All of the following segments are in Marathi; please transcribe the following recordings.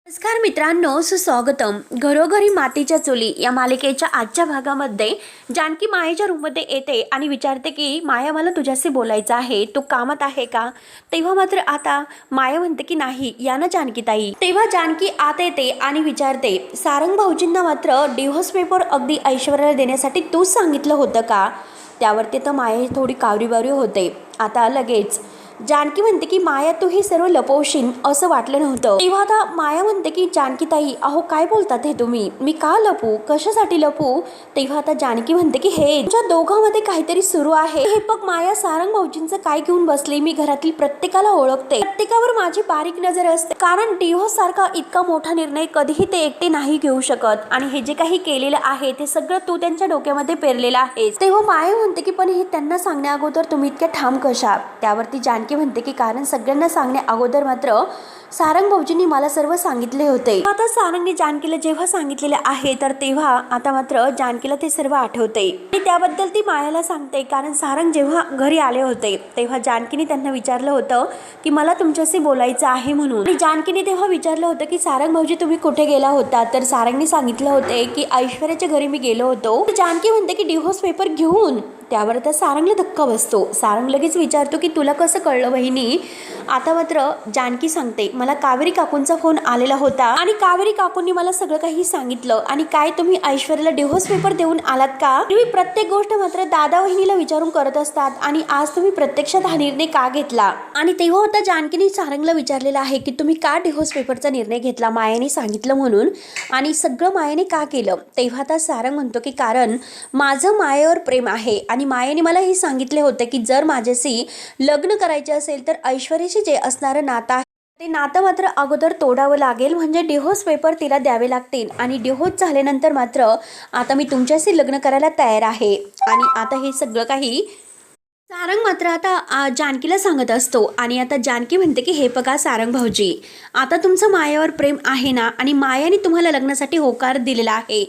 नमस्कार मित्रांनो, सुस्वागतम. घरोघरी मातीच्या चुली या मालिकेच्या आजच्या भागामध्ये जानकी मायेच्या रूममध्ये येते आणि विचारते की माया, मला तुझ्याशी बोलायचं आहे, तू कामात आहे का? तेव्हा मात्र आता माया म्हणते की नाही, या ना जानकी ताई. तेव्हा जानकी आत येते आणि विचारते, सारंग भाऊजींना मात्र डिव्होर्स पेपर अगदी ऐश्वर्याला देण्यासाठी तूच सांगितलं होतं का? त्यावरती तर माया थोडी कावरीबावरी होते. आता लगेच जानकी म्हणते की माया, तू हे सर्व लपवशील असं वाटलं नव्हतं. तेव्हा आता माया म्हणते की जानकी ताई, अहो काय बोलतात हे तुम्ही? मी का लपू? कशासाठी लपू? तेव्हा आता जानकी म्हणते की हे तुमच्या दोघांमध्ये काहीतरी सुरू आहे. हे बघ माया, सारंग भाऊजींचं काय घेऊन बसले? मी घरातील प्रत्येकाला ओळखते, प्रत्येकावर माझी बारीक नजर असते, कारण डिव्होर्स सारखा इतका मोठा निर्णय कधीही ते एकटे नाही घेऊ शकत. आणि हे जे काही केलेलं आहे ते सगळं तू त्यांच्या डोक्यामध्ये पेरलेलं आहे. तेव्हा माया म्हणते की पण हे त्यांना सांगण्या अगोदर तुम्ही इतक्या ठाम कशा? त्यावरती जानकी म्हणते की कारण सगळ्यांना सांगण्या अगोदर मात्र सारंग भाऊजींनी मला सर्व सांगितले होते. आता सारंगने जानकीला जेव्हा सांगितलेले आहे तर तेव्हा आता मात्र जानकीला ते सर्व आठवते आणि त्याबद्दल ती मायाला सांगते. कारण सारंग जेव्हा घरी आले होते तेव्हा जानकीने त्यांना विचारलं होतं की मला तुमच्याशी बोलायचं आहे म्हणून. आणि जानकीने तेव्हा विचारलं होतं की सारंग भाऊजी तुम्ही कुठे गेला होता? तर सारंगने सांगितलं होते की ऐश्वर्याच्या घरी मी गेलो होतो. जानकी म्हणते की डिव्होर्स पेपर घेऊन. त्यावर तर सारंगला धक्का बसतो. सारंग लगेच विचारतो की तुला कसं कळलं वहिनी? आता मात्र जानकी सांगते, मला कावेरी काकूंचा फोन आलेला होता आणि कावेरी काकूंनी मला सगळं काही सांगितलं. आणि काय तुम्ही ऐश्वर्याला डिव्होर्स पेपर देऊन आलात का? तुम्ही प्रत्येक गोष्ट मात्र दादा वहिनीला विचारून करत असतात आणि आज तुम्ही प्रत्यक्षात हा निर्णय का घेतला? आणि तेव्हा आता जानकीने सारंगला विचारलेलं आहे की तुम्ही का डिव्होर्स पेपरचा निर्णय घेतला? मायाने सांगितलं म्हणून. आणि सगळं मायाने का केलं? तेव्हा आता सारंग म्हणतो की कारण माझं मायावर प्रेम आहे आणि मायाने मला हे सांगितले होते की जर माझ्याशी लग्न करायचे असेल तर ऐश्वर्याशी जे असणारं नातं आहे ते नातं मात्र अगोदर तोडावं लागेल, म्हणजे डिव्होर्स पेपर तिला द्यावे लागतील. आणि डिव्होर्स झाल्यानंतर मात्र आता मी तुमच्याशी लग्न करायला तयार आहे. आणि आता हे सगळं काही सारंग मात्र आता जानकीला सांगत असतो. आणि आता जानकी म्हणते की हे बघा सारंग भाऊजी, आता तुमचं मायावर प्रेम आहे ना, आणि मायाने तुम्हाला लग्नासाठी होकार दिलेला आहे.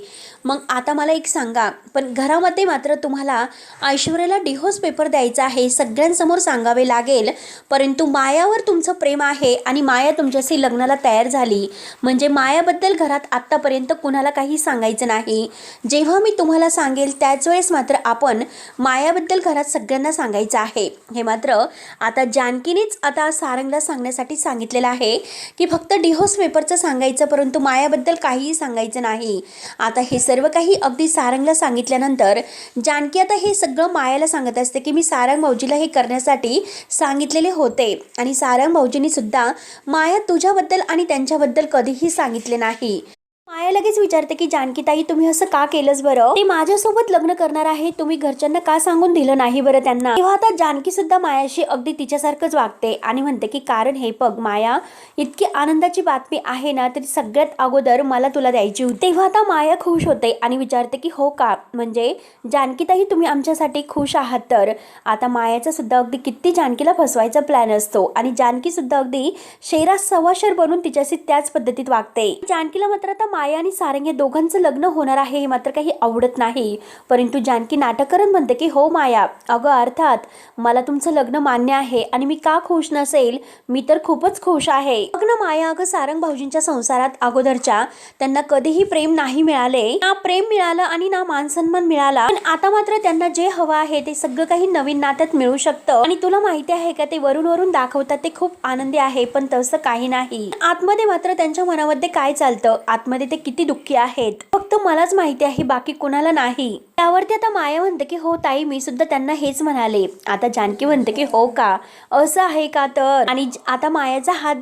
मग आता मला एक सांगा, पण घरामध्ये मात्र तुम्हाला ऐश्वर्याला डिव्होर्स पेपर द्यायचा आहे, सगळ्यांसमोर सांगावे लागेल. परंतु मायावर तुमचं प्रेम आहे आणि माया तुमच्याशी लग्नाला तयार झाली, म्हणजे मायाबद्दल घरात आत्तापर्यंत कुणाला काही सांगायचं नाही. जेव्हा मी तुम्हाला सांगेल त्याच वेळेस मात्र आपण मायाबद्दल घरात सगळ्यांना सांगायचं आहे. हे मात्र आता जानकीनेच आता सारंगला सांगण्यासाठी सांगितलेलं आहे की फक्त डिव्होर्स पेपरचं सांगायचं, परंतु मायाबद्दल काहीही सांगायचं नाही. आता हे सर्व काही अगदी सारंगला सांगितल्यानंतर जानकी आता हे सगळं मायाला सांगत असते की मी सारंग भाऊजीला हे करण्यासाठी सांगितलेले होते. आणि सारंग भाऊजींनी सुद्धा माया तुझ्याबद्दल आणि त्यांच्याबद्दल कधीही सांगितले नाही. माया लगेच विचारते की जानकी ताई, तुम्ही असं का केलंच बरं? ते माझ्यासोबत लग्न करणार आहे, तुम्ही घरच्यांना का सांगून दिलं नाही बरं त्यांना? तेव्हा आता जानकी सुद्धा मायाशी अगदी तिच्यासारखंच वागते आणि म्हणते की कारण हे बघ माया, इतकी आनंदाची बातमी आहे ना, तरी सगळ्यात अगोदर मला तुला द्यायची होती. तेव्हा आता माया खुश होते आणि विचारते की हो का, म्हणजे जानकी ताई तुम्ही आमच्यासाठी खुश आहात तर? आता मायाचा सुद्धा अगदी किती जानकीला फसवायचा प्लॅन असतो आणि जानकी सुद्धा अगदी शेरा सवाशर बनून तिच्याशी त्याच पद्धतीत वागते. जानकीला मात्र आता माया आणि सारंग या दोघांचं लग्न होणार आहे हे मात्र काही आवडत नाही. परंतु जानकी नाटक करत म्हणते की हो माया, अगं अर्थात मला तुमचं लग्न मान्य आहे आणि मी का खुश नसेल, मी तर खूपच खुश आहे. बघ ना माया, अगं सारंग भाऊजींच्या संसारात अगोदरच्या त्यांना कधीही प्रेम नाही मिळाले, ना प्रेम मिळालं आणि ना मान सन्मान मिळाला. पण आता मात्र त्यांना जे हवं आहे ते सगळं काही नवीन नात्यात मिळू शकतं. आणि तुला माहिती आहे का, ते वरून वरून दाखवतात ते खूप आनंदी आहे, पण तसं काही नाही. आतमध्ये मात्र त्यांच्या मनामध्ये काय चालतं, आतमध्ये ते किती दुःखी आहेत, फक्त मलाच माहिती आहे, बाकी कोणाला नाही. त्यावरती आता माया म्हणते की हो ताई, मी सुद्धा त्यांना हेच म्हणाले. आता जानकी म्हणते की हो का, असं आहे का तर? आणि आता मायाचा हात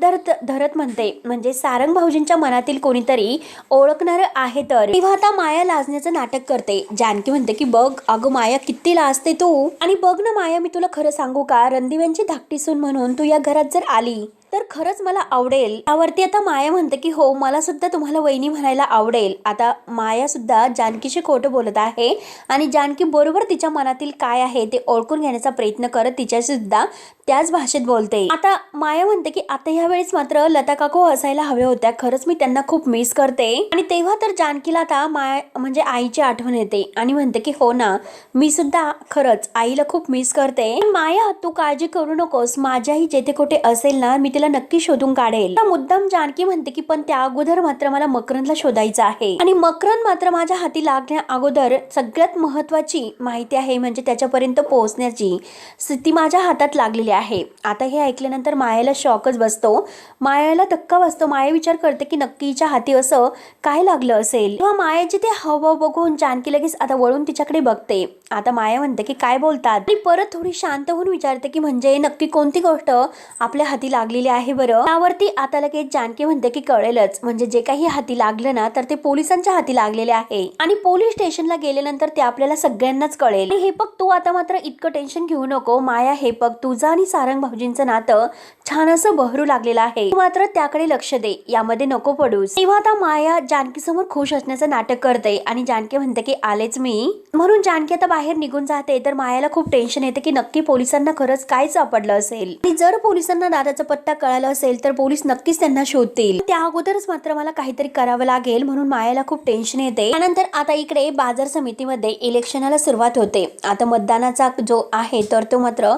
धरत म्हणते, म्हणजे सारंग भाऊजींच्या मनातील कोणीतरी ओळखणार आहे तर. तेव्हा आता माया लाजण्याचं नाटक करते. जानकी म्हणते की बघ अगं माया, किती लाजते तू. आणि बघ ना माया, मी तुला खरं सांगू का, रणदिव्यांची धाकटी सून म्हणून तू या घरात जर आली तर खरंच मला आवडेल. त्यावरती आता माया म्हणते की हो, मला सुद्धा तुम्हाला वहिनी म्हणायला आवडेल. आता माया सुद्धा जानकीशी खोटं बोलत आहे आणि जानकी बरोबर तिच्या मनातील काय आहे ते ओळखून घेण्याचा प्रयत्न करत तिच्याशी सुद्धा त्याच भाषेत बोलते. आता माया म्हणते की आता ह्या वेळेस मात्र लता काकू असायला हव्या होत्या, खरंच मी त्यांना खूप मिस करते. आणि तेव्हा तर जानकीला आता म्हणजे आईची आठवण येते आणि म्हणते की हो ना, मी सुद्धा खरंच आईला खूप मिस करते. माया तू काळजी करू नकोस, माझ्याही जेथे कुठे असेल ना, मी तिला जानकीला नक्की शोधून काढेल. मुद्दाम जानकी म्हणते की पण त्या अगोदर मात्र मला मकरंदला शोधायचं आहे आणि मकरंद मात्र माझ्या हाती लागण्या अगोदर सगळ्यात महत्वाची माहिती आहे म्हणजे त्याच्यापर्यंत पोहोचण्याची स्थिती माझ्या हातात लागलेली आहे. आता हे ऐकल्यानंतर मायाला शॉकच बसतो, मायाला धक्का बसतो. माया विचार करते की नक्कीच्या हाती असं काय लागलं असेल. तेव्हा मायाची ते हावभाव बघून जानकी लगेच आता वळून तिच्याकडे बघते. आता माया म्हणते की काय बोलतात आणि परत थोडी शांत होऊन विचारते की म्हणजे नक्की कोणती गोष्ट आपल्या हाती लागलेली आहे बरं. त्यावरती आता लगेच जानकी म्हणते की कळेलच, म्हणजे जे काही हाती लागलं ना तर ते पोलिसांच्या हाती लागलेले आहे आणि पोलीस स्टेशनला गेल्यानंतर ते आपल्याला सगळ्यांनाच कळेल. हे बघ तू आता मात्र इतकं टेन्शन घेऊ नको माया, हे बघ तुझं आणि सारंग भाऊजींचं नातं छान असं बहरू लागलेलं आहे, तू मात्र त्याकडे लक्ष दे, यामध्ये नको पडूस. तेव्हा आता माया जानकी समोर खुश असण्याचं नाटक करते आणि जानकी म्हणते की आलेच मी, म्हणून जानकी आता बाहेर निघून जाते. तर मायाला खूप टेन्शन येते की नक्की पोलिसांना खरंच काय सापडलं असेल आणि जर पोलिसांना दादाचा पत्ता कळाला असेल तर पोलीस नक्कीच त्यांना शोधतील. त्या अगोदरच मात्र मला काहीतरी करावं लागेल, म्हणून मायाला खूप टेन्शन येते. त्यानंतर आता इकडे बाजार समितीमध्ये इलेक्शनाला सुरुवात होते. आता मतदानाचा जो आहे तर तो मात्र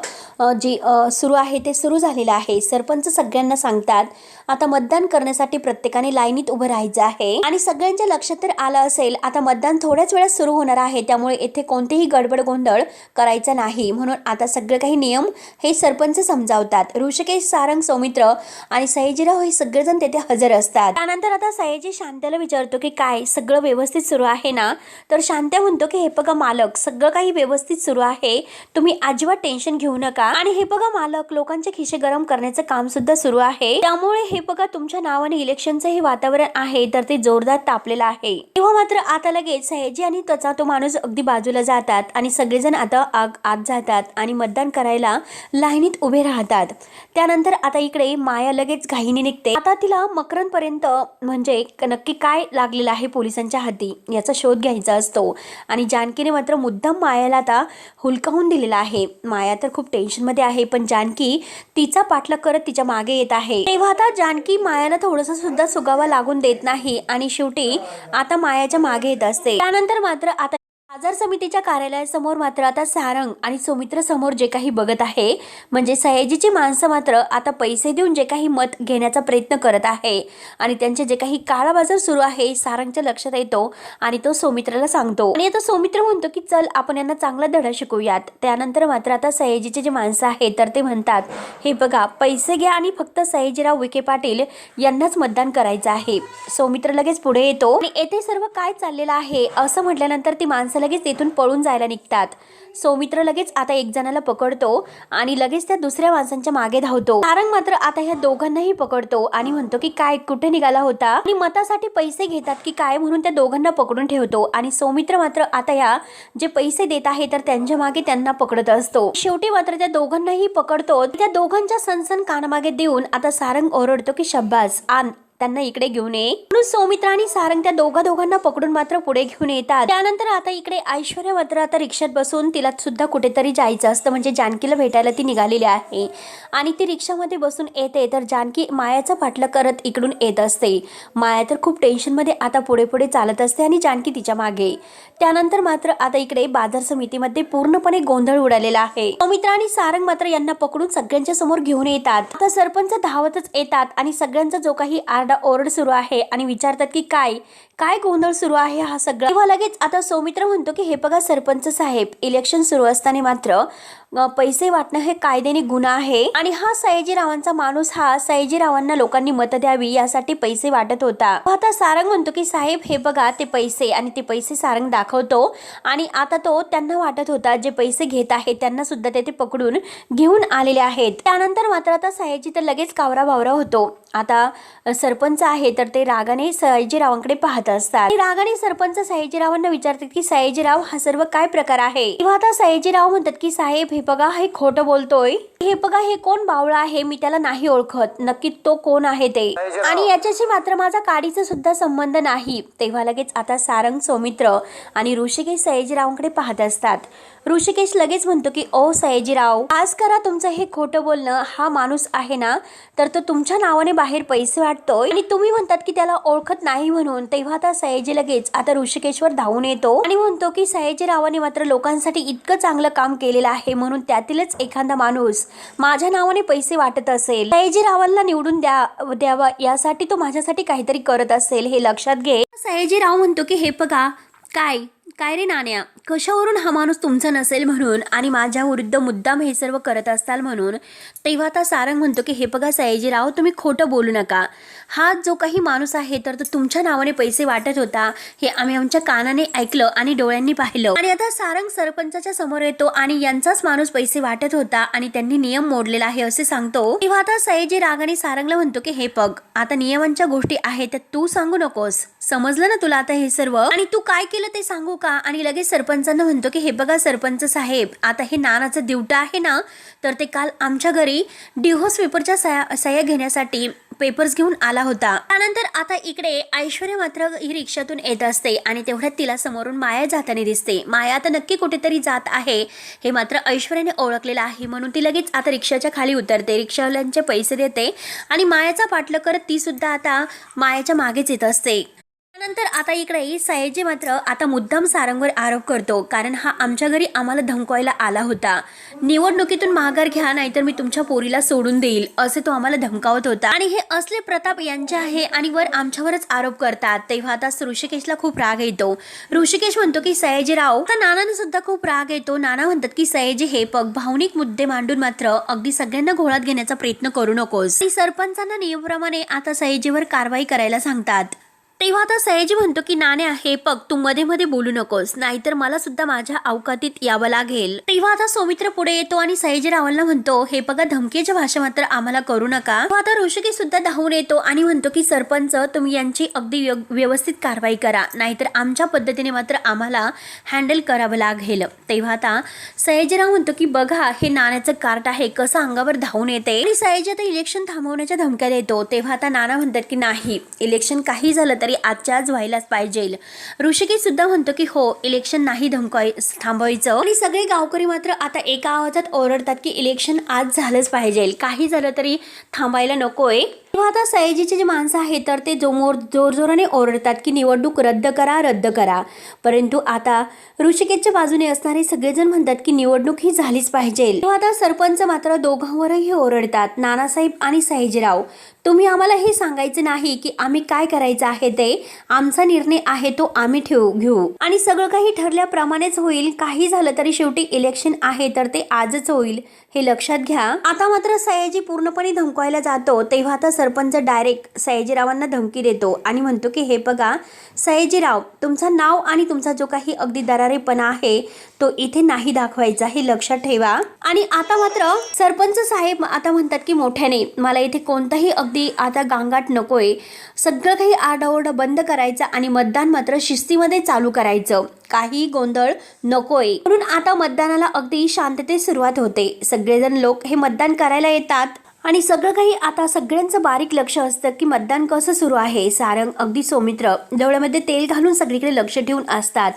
जी सुरू आहे ते सुरू झालेलं आहे. सरपंच सगळ्यांना सांगतात आता मतदान करण्यासाठी प्रत्येकाने लाईनीत उभं राहायचं आहे आणि सगळ्यांच्या लक्षात तर आलं असेल आता मतदान थोड्याच वेळात सुरू होणार आहे, त्यामुळे येथे कोणतेही गडबड गोंधळ करायचा नाही, म्हणून आता सगळे काही नियम हे सरपंच समजावतात. ऋषिकेश, सारंग, सौमित्र आणि सयाजीराव हे सगळेजण तेथे हजर असतात. त्यानंतर आता सयाजी शांत्याला विचारतो की काय सगळं व्यवस्थित सुरू आहे ना, तर शांत्या म्हणतो की हे बघा मालक सगळं काही व्यवस्थित सुरू आहे, तुम्ही अजिबात टेन्शन घेऊ नका आणि हे बघा मालक लोकांचे खिसे गरम करण्याचं काम सुद्धा सुरू आहे, त्यामुळे हे बघा तुमच्या नावाने इलेक्शनचं हे वातावरण आहे तर ते जोरदार तापलेलं आहे. तेव्हा मात्र आता लगेच सयाजी आणि त्याचा तो माणूस अगदी बाजूला जातात आणि सगळेजण आता आत जातात आणि मतदान करायला लाईनीत उभे राहतात. त्यानंतर आता इकडे माया लगेच घाईने निघते. आता तिला मकरंद पर्यंत म्हणजे नक्की काय लागलेलं आहे पोलिसांच्या हाती याचा शोध घ्यायचा असतो आणि जानकीने मात्र मुद्दाम मायाला आता हुलकावून दिलेला आहे. माया तर खूप टेन्शन मध्ये आहे पण जानकी तिचा पाठलाग करत तिच्या मागे येत आहे. तेव्हा आता जानकी मायाला थोडंसं सुद्धा सुगावा लागून देत नाही आणि शेवटी आता मायाच्या मागे येत असते. त्यानंतर मात्र आता बाजार समितीच्या कार्यालयासमोर मात्र आता सारंग आणि सौमित्र समोर जे काही बघत आहे म्हणजे सयाजीची माणसं मात्र आता पैसे देऊन जे काही मत घेण्याचा प्रयत्न करत आहे आणि त्यांचे जे काही काळा बाजार सुरू आहे सारंगच्या लक्षात येतो आणि तो सौमित्राला सांगतो आणि आता सौमित्र म्हणतो की चल आपण यांना चांगला धडा शिकूयात. त्यानंतर मात्र आता सयाजीचे जे माणसं आहेत तर ते म्हणतात हे बघा पैसे घ्या आणि फक्त सयाजीराव विखे पाटील यांनाच मतदान करायचं आहे. सौमित्र लगेच पुढे येतो आणि येथे सर्व काय चाललेलं आहे असं म्हटल्यानंतर ती माणसं लगेच तेथून पळून जायला निघतात. सौमित्र लगेच आता एक जणाला पकडतो आणि लगेच त्या दुसऱ्या माणसांच्या मागे धावतो. सारंग मात्र आता ह्या दोघांनाही पकडतो आणि म्हणतो की काय कुठे निघाला होता आणि मतासाठी पैसे घेतात की काय म्हणून त्या दोघांना पकडून ठेवतो आणि सौमित्र मात्र आता ह्या जे पैसे देत आहे तर त्यांच्या मागे त्यांना पकडत असतो. शेवटी मात्र त्या दोघांनाही पकडतो. त्या दोघांच्या सनसन कानामागे देऊन आता सारंग ओरडतो की शब्बास आण त्यांना इकडे घेऊन ये. म्हणून सौमित्र आणि सारंग त्या दोघांना पकडून मात्र पुढे घेऊन येतात. त्यानंतर आता इकडे ऐश्वर्या मात्र आता रिक्षात बसून तिला सुद्धा कुठेतरी जायचं असतं म्हणजे जानकीला भेटायला ती निघालेली आहे आणि ती रिक्षामध्ये बसून येते तर जानकी मायाचा पाठलाग करत इकडून येत असते. माया तर खूप टेन्शनमध्ये आता पुढे पुढे चालत असते आणि जानकी तिच्या मागे. त्यानंतर मात्र आता इकडे बाजार समितीमध्ये पूर्णपणे गोंधळ उडालेला आहे. सौमित्र आणि सारंग मात्र यांना पकडून सगळ्यांच्या समोर घेऊन येतात. आता सरपंच धावतच येतात आणि सगळ्यांचा जो काही ओरड सुरू आहे आणि विचारतात की काय काय गोंधळ सुरू आहे हा सगळा. तेव्हा लगेच आता सौमित्र म्हणतो की हे बघा सरपंच साहेब इलेक्शन सुरू असताना मात्र पैसे वाटणं हे कायद्याने गुन्हा आहे आणि हा सयाजीरावांचा माणूस हा सयाजीरावांना लोकांनी मत द्यावी यासाठी पैसे वाटत होता. आता सारंग म्हणतो की साहेब हे बघा ते पैसे आणि ते पैसे सारंग दाखवतो आणि आता तो त्यांना वाटत होता जे पैसे घेत आहेत त्यांना सुद्धा ते पकडून घेऊन आलेले आहेत. त्यानंतर मात्र आता सयाजी तर लगेच कावरा बावरा होतो. आता सरपंच आहे तर ते रागाने सयाजीरावांकडे पाहत असतात आणि रागाने सरपंच सयाजीरावांना विचारतात की सयाजीराव हा सर्व काय प्रकार आहे. तेव्हा आता सयाजीराव म्हणतात की साहेब हे बघा हे खोटं बोलतोय, हे बघा हे कोण बावळा आहे मी त्याला नाही ओळखत, नक्की तो कोण आहे ते आणि याच्याशी मात्र माझा काडीचा सुद्धा संबंध नाही. तेव्हा लगेच आता सारंग, सौमित्र आणि ऋषिकेश सयाजीरावांकडे पाहत असतात. ऋषिकेश लगेच म्हणतो की ओ सयाजीराव आज करा तुमचं हे खोटं बोलणं, हा माणूस आहे ना तर तो तुमच्या नावाने बाहेर पैसे वाटतोय येतोय आणि तुम्ही म्हणतात की त्याला ओळखत नाही म्हणून. तेव्हा आता सयाजी लगेच आता ऋषिकेशवर धावून येतो आणि म्हणतो की सयाजीरावांनी मात्र लोकांसाठी इतकं चांगलं काम केलेलं आहे, म्हणून त्यातीलच एखादा माणूस माझ्या नावाने पैसे वाटत असेल, सयाजीरावांना निवडून द्यावा यासाठी तो माझ्यासाठी काहीतरी करत असेल हे लक्षात घे. सयाजीराव म्हणतो की हे बघा काय काय रे नाण्या, कशावरून हा माणूस तुमचा नसेल म्हणून आणि माझ्या विरुद्ध मुद्दाम हे सर्व करत असाल म्हणून. तेव्हा आता सारंग म्हणतो की हे बघा सयाजीराव, तुम्ही खोटं बोलू नका. हा जो काही माणूस आहे तर तो तुमच्या नावाने पैसे वाटत होता हे आम्ही आमच्या कानाने ऐकलं आणि डोळ्यांनी पाहिलं. आणि आता सारंग सरपंचाच्या समोर येतो आणि यांचाच माणूस पैसे वाटत होता आणि त्यांनी नियम मोडलेला आहे असे सांगतो. तेव्हा आता सयाजी रागाने सारंगला म्हणतो की हे बघ, आता नियमांच्या गोष्टी आहेत तर तू सांगू नकोस, समजलं ना तुला आता हे सर्व, आणि तू काय केलं ते सांगू का. आणि लगेच सरपंचांना म्हणतो की हे बघा सरपंच साहेब, आता हे नानाचं दिवटं आहे ना, तर ते काल आमच्या घरी डिव्होर्स पेपरच्या सह्या घेण्यासाठी पेपर्स घेऊन आला होता. त्यानंतर आता इकडे ऐश्वर्या मात्र ही रिक्षातून येत असते आणि तेवढ्यात तिला समोरून माया जाताना दिसते. माया आता नक्की कुठेतरी जात आहे हे मात्र ऐश्वर्याने ओळखलेलं आहे, म्हणून ती लगेच आता रिक्षाच्या खाली उतरते, रिक्षावाल्यांचे पैसे देते आणि मायाचा पाठलाग करत ती सुद्धा आता मायाच्या मागेच येत असते. त्यानंतर आता इकडे सयाजी मात्र आता मुद्दाम सारंगवर आरोप करतो, कारण हा आमच्या घरी आम्हाला धमकवायला आला होता, निवडणुकीतून माघार घ्या नाहीतर मी तुमच्या पोरीला सोडून देईल असे तो आम्हाला धमकावत होता. आणि हे असले प्रताप यांचे आहे आणि वर आमच्यावरच आरोप करतात. तेव्हा आता ऋषिकेशला खूप राग येतो. ऋषिकेश म्हणतो की सयाजीराव, आता नानाने सुद्धा खूप राग येतो. नाना म्हणतात की सयाजी हे बघ, भावनिक मुद्दे मांडून मात्र अगदी सगळ्यांना घोळात घेण्याचा प्रयत्न करू नकोस. सरपंचांना नियमाप्रमाणे आता सयाजीवर कारवाई करायला सांगतात. तेव्हा आता सयाजी म्हणतो की नाण्या हे बघ, तू मध्ये मध्ये बोलू नकोस नाहीतर मला सुद्धा माझ्या अवकातीत यावं लागेल. तेव्हा आता सौमित्र पुढे येतो आणि सयाजीरावांना म्हणतो हे बघा, धमकीची भाषा मात्र आम्हाला करू नका. आता ऋषिकेश सुद्धा धावून येतो आणि म्हणतो की सरपंच, तुम्ही यांची अगदी व्यवस्थित कारवाई करा नाहीतर आमच्या पद्धतीने मात्र आम्हाला हँडल करावं लागेल. तेव्हा आता सयाजीराव म्हणतो की बघा, हे नाण्याचं कार्ट आहे कसं अंगावर धावून येते. आणि सयाजी आता इलेक्शन थांबवण्याच्या धमक्या देतो. तेव्हा आता नाना म्हणतात की नाही, इलेक्शन काही झालं तरी आजच्या आज व्हायलाच पाहिजे. ऋषिकेश सुद्धा म्हणतो की हो, इलेक्शन नाही थांबवायचं. आणि सगळे गावकरी मात्र आता एका आवाजात ओरडतात की इलेक्शन आज झालंच पाहिजे, काही झालं तरी थांबायला नकोय. तेव्हा आता सयाजीचे जे माणसं आहेत तर ते जोरजोराने ओरडतात की निवडणूक रद्द करा. परंतु आता ऋषिकेशच्या बाजूने असणारे सगळेजण म्हणतात की निवडणूक ही झालीच पाहिजे. तेव्हा आता सरपंच मात्र दोघांवरही ओरडतात, नानासाहेब आणि सयाजीराव, तुम्ही आम्हाला हे सांगायचं नाही की आम्ही काय करायचं आहे, ते आमचा निर्णय आहे तो आम्ही घेऊ आणि सगळं काही ठरल्याप्रमाणेच होईल. काही झालं तरी शेवटी इलेक्शन आहे तर ते आजच होईल हे लक्षात घ्या. आता मात्र सयाजी पूर्णपणे धमकायला जातो. तेव्हा आता सरपंच डायरेक्ट सयाजीरावांना धमकी देतो आणि म्हणतो की हे बघा सयाजीराव, तुमचं नाव आणि तुमचा जो काही अगदी दरारेपणा आहे तो इथे नाही दाखवायचा हे लक्षात ठेवा. आणि आता मात्र सरपंच साहेब आता म्हणतात की मोठ्याने, मला इथे कोणताही अगदी आता गांगाट नकोय, सगळं काही आरडाओरडा बंद करायचा आणि मतदान मात्र शिस्तीमध्ये चालू करायचं, काही गोंधळ नकोय. म्हणून आता मतदानाला अगदी शांततेत सुरुवात होते. सगळेजण लोक हे मतदान करायला येतात आणि सगळं काही आता सगळ्यांचं बारीक लक्ष असतं की मतदान कसं सुरू आहे. सारंग अगदी सौमित्र डोळ्यामध्ये तेल घालून सगळीकडे लक्ष ठेवून असतात.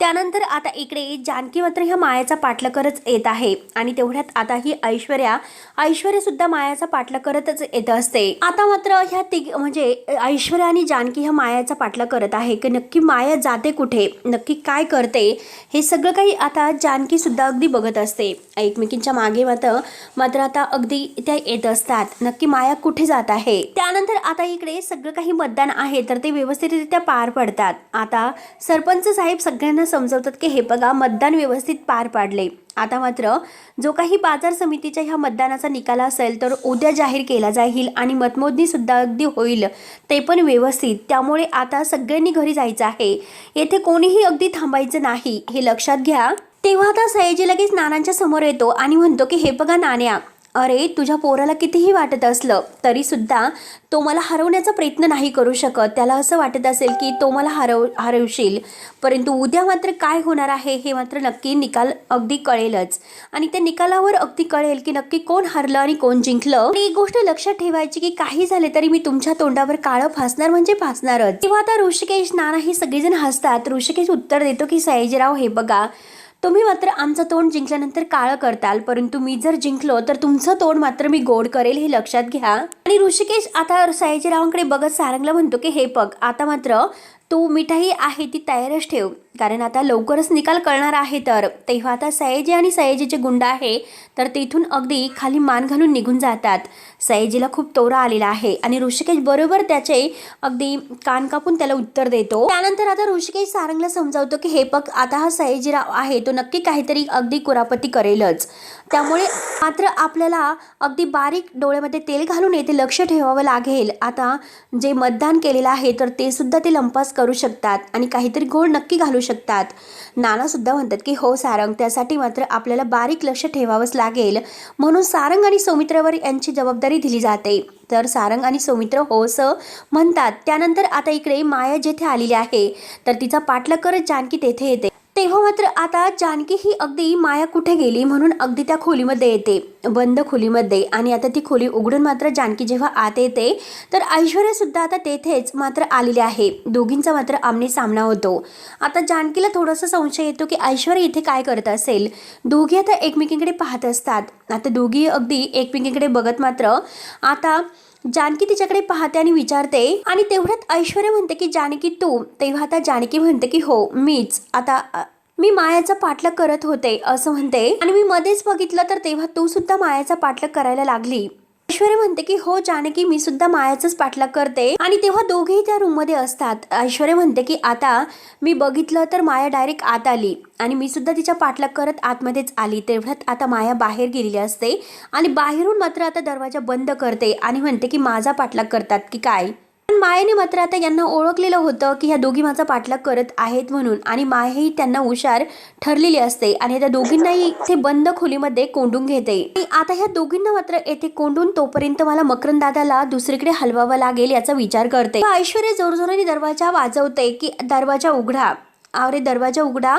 त्यानंतर आता इकडे जानकी मात्र ह्या मायाचा पाठलाग करत येत आहे आणि तेवढ्यात आता ही ऐश्वर्या सुद्धा मायाचा पाठलाग करतच येत असते. आता मात्र ह्या म्हणजे ऐश्वर्या आणि जानकी ह्या मायाचा पाठलाग करत आहे की नक्की माया जाते कुठे, नक्की काय करते, हे सगळं काही आता जानकी सुद्धा अगदी बघत असते. एकमेकींच्या मागे मात्र आता अगदी त्या येत असतात, नक्की माया कुठे जात आहे. त्यानंतर आता इकडे सगळं काही मतदान आहे तर ते व्यवस्थितरित्या पार पडतात. आता सरपंच साहेब सगळ्यांना समजवतात की हे बघा, मतदान व्यवस्थित पार पाडले. आता मात्र जो काही बाजार समितीच्या ह्या मतदानाचा निकाल असेल तर उद्या जाहीर केला जाईल आणि मतमोजणी सुद्धा अगदी होईल, ते पण व्यवस्थित. त्यामुळे आता सगळ्यांनी घरी जायचं आहे, येथे कोणीही अगदी थांबायचं नाही हे लक्षात घ्या. तेव्हा आता सयाजी लगेच नानांच्या समोर येतो आणि म्हणतो की हे बघा नाण्या, अरे तुझ्या पोराला कितीही वाटत असलं तरी सुद्धा तो मला हरवण्याचा प्रयत्न नाही करू शकत. त्याला असं वाटत असेल की तो मला हरवशील, परंतु उद्या मात्र काय होणार आहे हे मात्र नक्की निकाल अगदी कळेलच आणि त्या निकालावर अगदी कळेल की नक्की कोण हरलं आणि कोण जिंकलं. आणि एक गोष्ट लक्षात ठेवायची की काही झाले तरी मी तुमच्या तोंडावर काळं फासणार म्हणजे फासणारच. तेव्हा आता ऋषिकेश, नाना हे सगळेजण हसतात. ऋषिकेश उत्तर देतो की सयाजीराव हे बघा, तुम्ही मात्र आमचं तोंड जिंकल्यानंतर काळं करताल, परंतु मी जर जिंकलो तर तुमचं तोंड मात्र मी गोड करेल, हे लक्षात घ्या. आणि ऋषिकेश आता सयाजीरावांकडे बघत सारंगला म्हणतो की हे बघ, आता मात्र तू मिठाई आहे ती तयारच ठेव, कारण आता लवकरच निकाल कळणार आहे. तर तेव्हा आता सयाजी आणि सयाजीचे गुंड आहे तर तिथून अगदी खाली मान घालून निघून जातात. सयाजीला खूप तोरा आलेला आहे आणि ऋषिकेश बरोबर त्याचे अगदी कान कापून त्याला उत्तर देतो. त्यानंतर आता ऋषिकेश सारंगला समजावतो की हे बघ, आता हा सयाजीराव आहे तो नक्की काहीतरी अगदी कुरापती करेलच, त्यामुळे मात्र आपल्याला अगदी बारीक डोळ्यामध्ये तेल घालून येथे लक्ष ठेवावं लागेल. आता जे मतदान केलेलं आहे तर ते सुद्धा ते लंपास करू शकतात आणि काहीतरी घोळ नक्की घालू शकतात. नाना सुद्धा म्हणतात की हो सारंग, त्यासाठी मात्र आपल्याला बारीक लक्ष ठेवावंच लागेल, म्हणून सारंग आणि सौमित्रावर यांची जबाबदारी दिली जाते. तर सारंग आणि सौमित्र हो असं म्हणतात. त्यानंतर आता इकडे माया जेथे आलेली आहे तर तिचा पाठलाग करत जानकी तेथे येते. तेव्हा मात्र आता जानकी ही अगदी माया कुठे गेली म्हणून अगदी त्या खोलीमध्ये येते, बंद खोलीमध्ये. आणि आता ती खोली उघडून मात्र जानकी जेव्हा आत येते तर ऐश्वर्या सुद्धा आता तेथेच मात्र आलेली आहे. दोघींचा मात्र आमने सामना होतो. आता जानकीला थोडासा संशय येतो की ऐश्वर्या इथे काय करत असेल. दोघी आता एकमेकींकडे पाहत असतात. आता दोघी अगदी एकमेकींकडे बघत मात्र आता जानकी तिच्याकडे पाहते आणि विचारते, आणि तेवढ्यात ऐश्वर्या म्हणते की जानकी तू. तेव्हा आता जानकी म्हणते की हो मीच, आता मी मायाचा पाठलाग करत होते असं म्हणते, आणि मी मध्येच बघितलं तर तेव्हा तू सुद्धा मायाचा पाठलाग करायला लागली. ऐश्वर्या म्हणते की हो जानकी, मी सुद्धा मायाचाच पाठलाग करते. आणि तेव्हा दोघेही त्या रूम मध्ये असतात. ऐश्वर्या म्हणते की आता मी बघितलं तर माया डायरेक्ट आत आली आणि मी सुद्धा तिच्या पाठलाग करत आतमध्येच आली. तेवढ्यात आता माया बाहेर गेलेली असते आणि बाहेरून मात्र आता दरवाजा बंद करते आणि म्हणते की माझा पाठलाग करतात की काय. पण मायेने मात्र आता यांना ओळखलेलं होतं की ह्या दोघी माझा पाठलाग करत आहेत म्हणून, आणि मायाही त्यांना हुशार ठरलेली असते आणि त्या दोघींनाही इथे बंद खोलीमध्ये कोंडून घेते. आणि आता ह्या दोघींना मात्र येथे कोंडून तोपर्यंत मला मकरंद दादाला दुसरीकडे हलवावं लागेल याचा विचार करते. ऐश्वर्या जोरजोराने दरवाजा वाजवते की दरवाजा उघडा, अरे दरवाजा उघडा.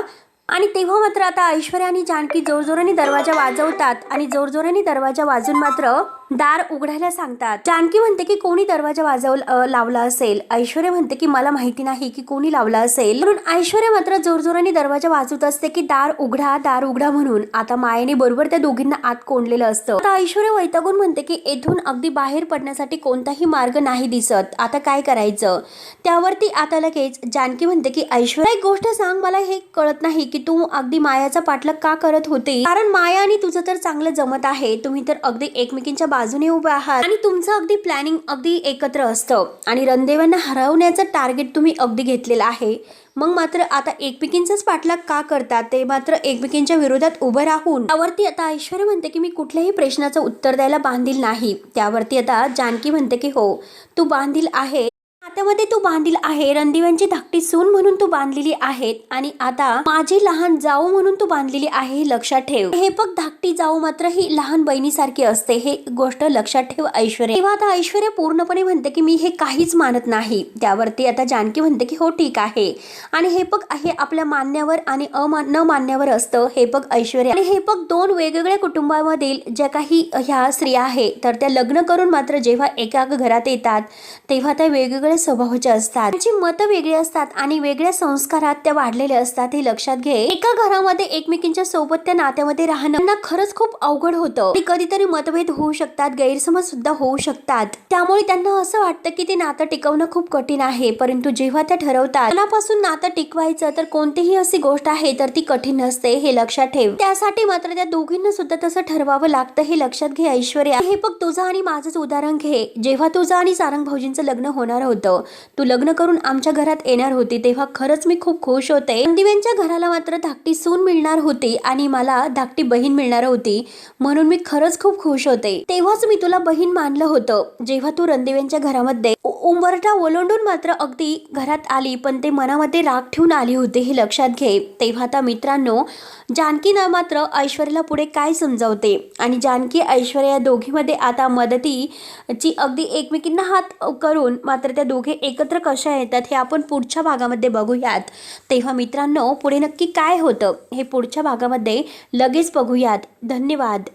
आणि तेव्हा मात्र आता ऐश्वर्या आणि जानकी जोरजोराने दरवाजा वाजवतात आणि जोरजोराने दरवाजा वाजून मात्र दार उघडायला सांगतात. जानकी म्हणते की कोणी दरवाजा लावला असेल. ऐश्वर्या म्हणते की मला माहिती नाही की कोणी लावला असेल, म्हणून ऐश्वर्या मात्र जोरजोराने दरवाजा वाजवत असते की दार उघडा म्हणून. आता मायेने बरोबर त्या दोघींना आत कोंडलेलं असतं. आता ऐश्वर्या वैतागून म्हणते की येथून अगदी बाहेर पडण्यासाठी कोणताही मार्ग नाही दिसत, आता काय करायचं. त्यावरती आता लगेच जानकी म्हणते की ऐश्वर्या एक गोष्ट सांग, मला हे कळत नाही की तू अगदी मायाचा पाठलाग का करत होती, कारण माया आणि तुझं तर चांगलं जमत आहे, तुम्ही तर अगदी एकमेकींच्या बाजूने उभे आहात आणि तुमचं अगदी प्लॅनिंग अगदी एकत्र असतं आणि रणदेवांना हरवण्याचं टार्गेट तुम्ही अगदी घेतलेलं आहे. मग मात्र आता एकमेकींचाच पाठलाग का करतात, ते मात्र एकमेकींच्या विरोधात उभं राहून. त्यावरती आता ऐश्वर्या म्हणते की मी कुठल्याही प्रश्नाचं उत्तर द्यायला बांधील नाही. त्यावरती आता जानकी म्हणते की हो तू बांधील आहे, नात्यामध्ये तू बांधील आहे, रणदिव्यांची धाकटी सून म्हणून तू बांधलेली आहे आणि आता माझी लहान जाऊ म्हणून तू बांधलेली आहे, लक्षात ठेव. हे बघ, धाकटी जाऊ मात्र ही लहान बहिणीसारखी असते, हे गोष्ट लक्षात ठेव ऐश्वर्या. तेव्हा आता ऐश्वर्या पूर्णपणे म्हणते की मी हे काहीच मानत नाही. त्यावरती आता जानकी म्हणते की हो ठीक आहे, आणि हे बघ हे आपल्या मान्यावर आणि न मान्यावर असतं. हे बघ ऐश्वर्या, आणि हे बघ दोन वेगवेगळ्या कुटुंबामधील ज्या काही ह्या स्त्रिया आहेत तर त्या लग्न करून मात्र जेव्हा एका घरात येतात तेव्हा त्या वेगवेगळ्या स्वभावाच्या असतात, त्यांची मतं वेगळी असतात आणि वेगळ्या संस्कारात त्या वाढलेल्या असतात, हे लक्षात घे. एका घरामध्ये एकमेकींच्या सोबत त्या नात्यामध्ये राहणं त्यांना खरंच खूप अवघड होतं. कधीतरी मतभेद होऊ शकतात, गैरसमज सुद्धा होऊ शकतात, त्यामुळे त्यांना असं वाटतं की ते नातं टिकवणं खूप कठीण आहे. परंतु जेव्हा त्या ठरवतात मनापासून नातं टिकवायचं तर कोणतीही अशी गोष्ट आहे तर ती कठीण नसते, हे लक्षात ठेव. त्यासाठी मात्र त्या दोघींना सुद्धा तसं ठरवावं लागतं, हे लक्षात घे ऐश्वर्या. हे बघ, तुझं आणि माझंच उदाहरण घे. जेव्हा तुझं आणि सारंग भाऊजींचं लग्न होणार होतं, तू लग्न करून आमच्या घरात येणार होती, तेव्हा खरंच मी खूप खुश होते. रणदिव्यांच्या घराला मात्र धाकटी सून मिळणार होती आणि मला धाकटी बहीण मिळणार होती, म्हणून मी खरंच खूप खुश होते. तेव्हाच मी तुला बहीण मानलं होतं. जेव्हा तू रणदिव्यांच्या घरामध्ये उंबरठा ओलांडून मात्र अगदी घरात आली, पण ते मनामध्ये राग ठेवून आली होती, हे लक्षात घे. तेव्हा आता मित्रांनो, जानकी ना मात्र ऐश्वर्याला पुढे काय समजावते आणि जानकी ऐश्वर्या दोघीमध्ये आता मदतीची अगदी एकमेकींना हात करून मात्र त्या दोघे एकत्र कशा येतात हे आपण पुढच्या भागामध्ये बघूयात. तेव्हा मित्रांनो, पुढे नक्की काय होतं हे पुढच्या भागामध्ये लगेच बघूयात. धन्यवाद.